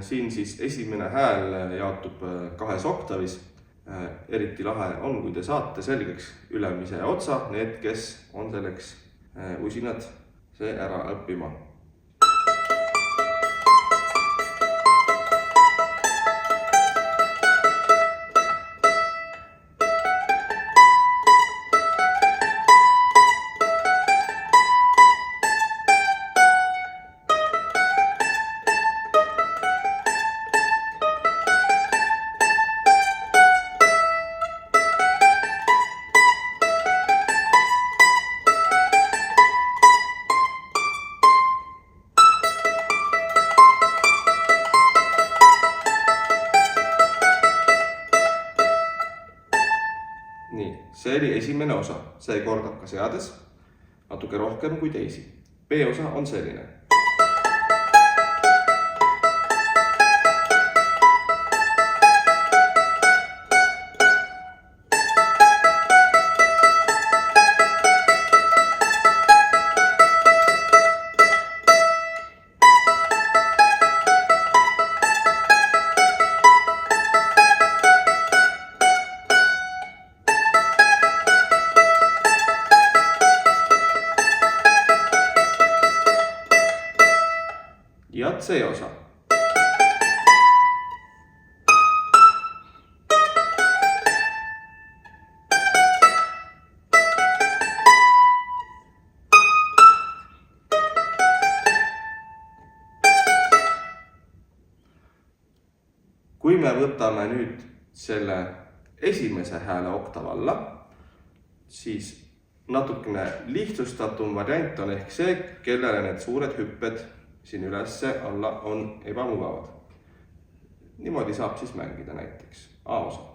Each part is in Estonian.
Siin siis esimene hääl jaotub 2 oktavis. Eriti lahe on, kui te saate selgeks ülemise otsa, need, kes on selleks usinad see ära õppima. Nii, see oli esimene osa. See kordab ka seades natuke rohkem kui teisi. B-osa on selline. Ja C-osa. Kui me võtame nüüd selle esimese hääle oktav alla, siis natukene lihtsustatum variant on ehk see, kellele need suured hüpped siin ülesse alla on ebamugavad. Niimoodi saab siis mängida näiteks A-osa.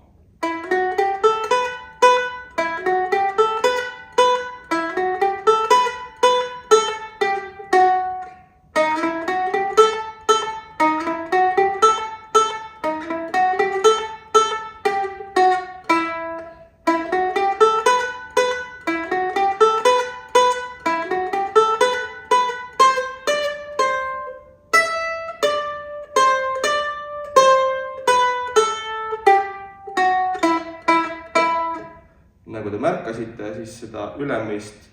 Nagu te märkasite, siis seda ülemist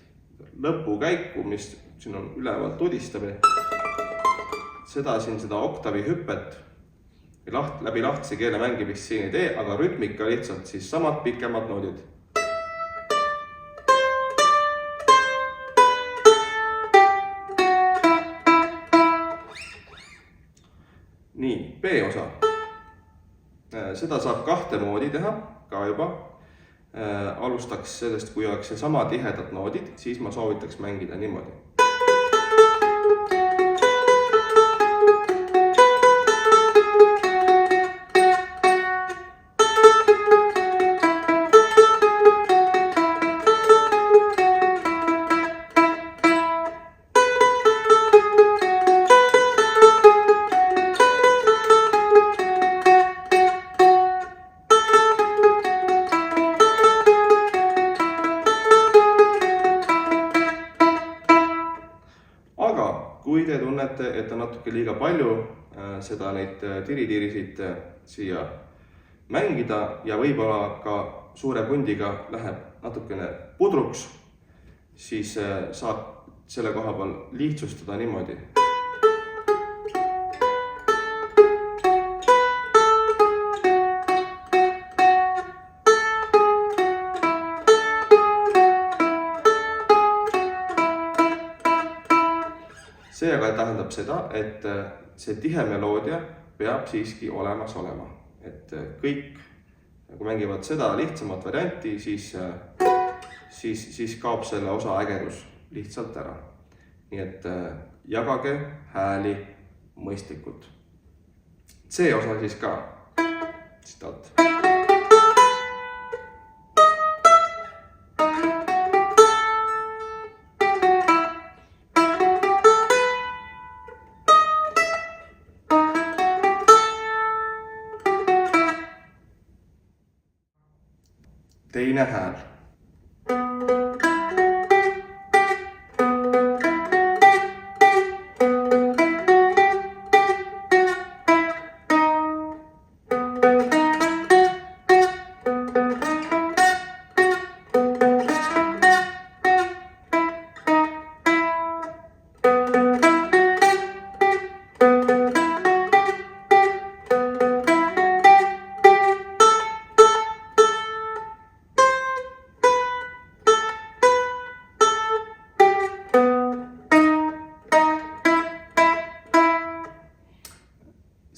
lõpukäiku, mis siin on ülevalt tudistamine, seda oktavi hüppet läbi lahtise keele mängimist siin ei tee, aga rütmika lihtsalt siis samad pikemad noodid. Nii, B-osa. Seda saab 2 moodi teha ka juba. Alustaks sellest, kui oleks see sama tihedad noodid, siis ma soovitaks mängida niimoodi. Aga kui te tunnete, et on natuke liiga palju neid tiri-tirisid siia mängida ja võib-olla ka suure pundiga läheb natukene pudruks, siis saab selle koha peal lihtsustada niimoodi. See aga tähendab seda, et see tihe meloodia peab siiski olemas olema. Et kõik, kui mängivad seda lihtsamat varianti, siis kaob selle osa ägedus lihtsalt ära. Nii et jagage hääli mõistlikult. C-osa siis ka. Tsitaat. Teine hääl.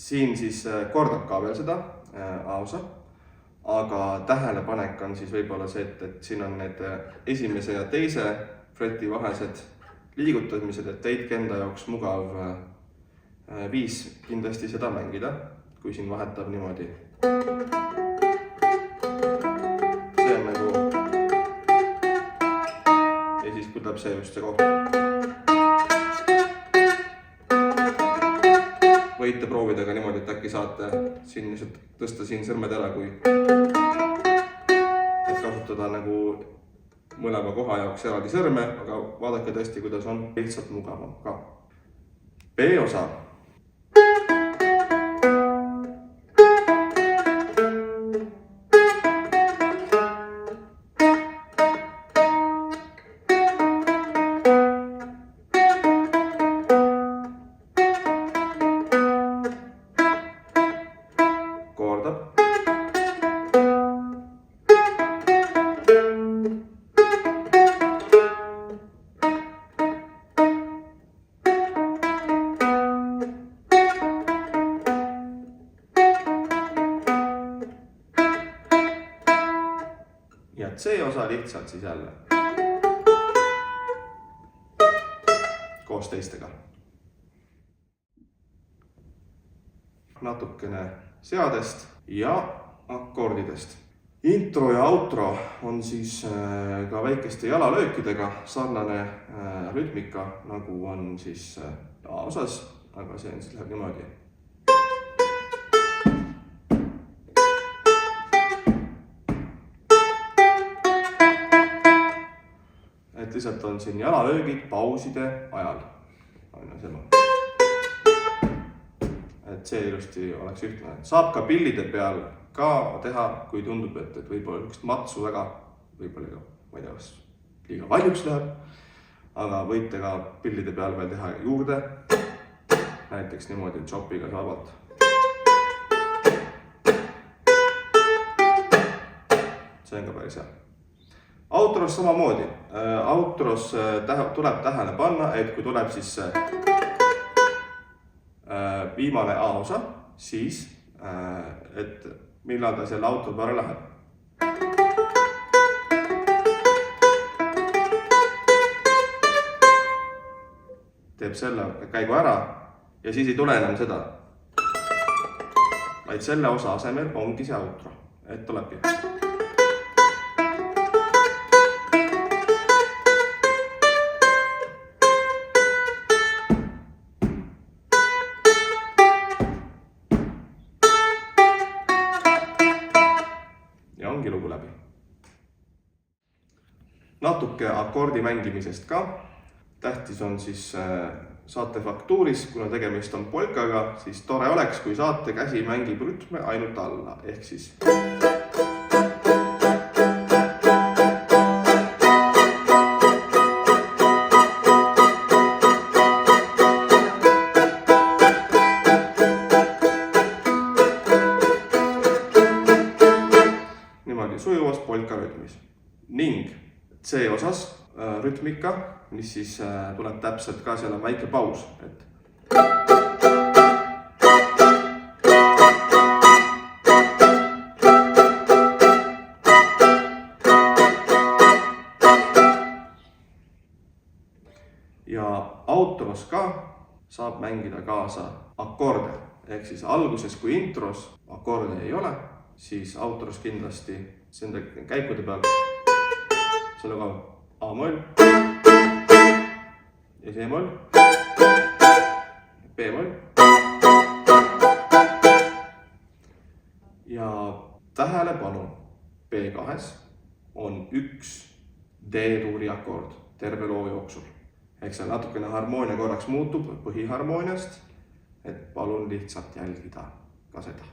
siin siis kordab ka veel seda A-osa, aga tähelepanek on siis võib-olla see, et siin on need esimese ja teise freti vahelised liigutamised, et teidki enda jaoks mugav viis kindlasti seda mängida, kui siin vahetab niimoodi. See on nagu ja siis kui tuleb see just see koht. Võite proovida ka niimoodi, et äkki saate siin lihtsalt tõsta siin sõrmed ära, kui et kasutada nagu mõlema koha jaoks eraldi sõrme, aga vaadake tõesti, kuidas on lihtsalt mugavam ka. B-osa. Kordab. Ja C-osa lihtsalt siis jälle koos teistega. Natukene seadest ja akordidest. Intro ja outro on siis ka väikeste jalalöökidega sarnane rütmika, nagu on siis A-osas, aga see on siis läheb niimoodi. Et lihtsalt on siin jalalöögid pauside ajal. Et see ilusti oleks ühtne. Saab ka pillide peal ka teha, kui tundub, et võib-olla üks matsu väga, võib-olla ma ei tea, kas liiga valjuks läheb, aga võite ka pillide peal veel teha juurde. Näiteks niimoodi chopiga saabalt. See on ka päris hea. Outros samamoodi. Outros tuleb tähele panna, et kui tuleb siis viimane A-osa, siis et millal ta selle outro peale läheb. Teeb selle käigu ära ja siis ei tule enam seda. Vaid selle osa asemel ongi see outro, et tulebki. Ja ongi lugu läbi. Natuke akordi mängimisest ka. Tähtis on siis saate faktuuris, kuna tegemist on polkaga, siis tore oleks, kui saate käsi mängib rütme ainult alla, ehk siis niimoodi sujuvas polka rütmis. Ning C-osas rütmika, mis siis tuleb täpselt ka, seal on väike paus, et ja outros ka saab mängida kaasa akorde, ehk siis alguses kui intros akorde ei ole, siis outros kindlasti nende käikude peal sellega A-moll ja C-moll, B-moll ja tähelepanu, B2-s on üks D-tuuri akord terve loo jooksul. Ehk see natukene harmoonia korraks muutub põhiharmooniast, et palun lihtsalt jälgida ka seda.